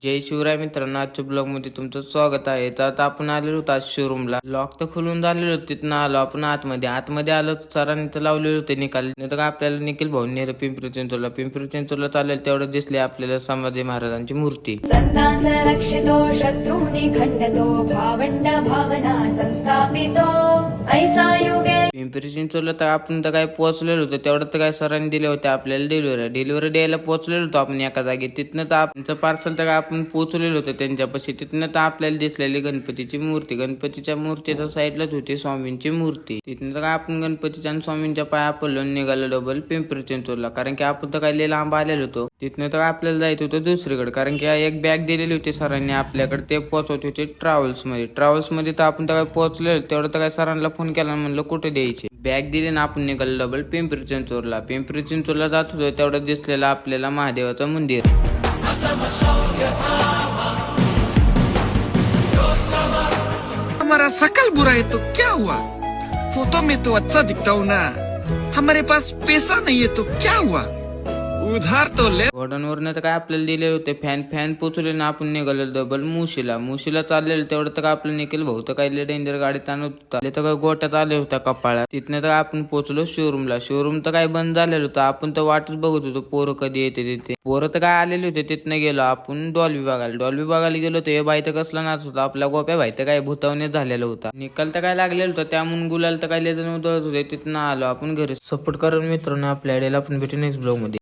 जय शिवराय मित्रांनो, आजच्या ब्लॉग मध्ये तुमचं स्वागत आहे. तर आता आपण आलेलो होतो आज शोरूमला. लॉक तर खोलून झालेलो होतं, तिथनं आलो आपण आतमध्ये आलो. सरांनी तर लावलेले होते निकाल. नाही तर आपल्याला निखिल भाऊ नेलं पिंपरी चिंचवडला चालेल तेवढं दिसले आपल्याला संभाजी महाराजांची मूर्ती. संतांचा रक्षितो शत्रूंनी खंडतो भावंड भावना संस्थापितो ऐसा युगे. पिंपरी चिंचवडला तर आपण तर काय पोहोचलेलो होतो, तेवढं तर काय सरांनी दिले होते आपल्याला डिलिव्हरी द्यायला पोहोचलेलो होतो आपण एका जागी. तिथनं तर आपलं पार्सल तर काय आपण पोहोचलेलो होतो त्यांच्यापाशी. तिथनं तर आपल्याला दिसलेली गणपतीची मूर्ती. गणपतीच्या मूर्तीच्या साईडलाच होती स्वामींची मूर्ती. तिथनं तर काय आपण गणपतीच्या आणि स्वामींच्या पाया पडलो निघालो डबल पिंपरी चिंचवडला. कारण की आपण तर काय लय लांब आलेलो होतो. तिथनं तर आपल्याला जायचं होतं दुसरीकडे. कारण की एक बॅग दिलेली होती सरांनी आपल्याकडे, ते पोहोचवत होते ट्रॅव्हल्स मध्ये तर आपण तर काय पोहोचलेलो. तेवढं तर काय सरांना फोन केला, म्हणलं कुठे द्यायची बॅग दिली ना. आपण निघालो डबल पिंपरी चिंचवडला जात होतो. तेवढं दिसलेलं आपल्याला महादेवाचं मंदिर. हमारा शकल बुरा है तो क्या हुआ, फोटो में तो अच्छा दिखता हूँ ना. हमारे पास पैसा नहीं है तो क्या हुआ, उधार तो ले. वॉर्डनवरनं तर काय आपल्याला दिले होते फॅन पोचवले ना. आपण निघालो डबल मुशीला चाललेलं. तेवढं तर काय आपलं निखिल भाऊ तर काही डेंजर गाडीत आणत होता. तर काय गोट्यात आले होत्या कपाळात. तिथनं तर आपण पोहोचलो शोरूम तर काय बंद झालेलं होतं. आपण तर वाटच बघत होतो पोरं कधी येते तिथे. पोरं तर काय आलेले होते. तिथनं गेलो आपण डॉल्बी बघायला गेलो होतो. हे बाई तर कसला नाच होता आपला गोप्या भाई तर काय भूतावणे झालेला होता. निकाल तर काय लागलेलं होतं, त्यामुळे गुलाल तर काय लेजन उधळत होते. तिथनं आलो आपण घरी. सपोर्ट करून मित्रांनो आपल्या आयडियाला आपण भेटू नेक्स्ट ब्लॉग मध्ये.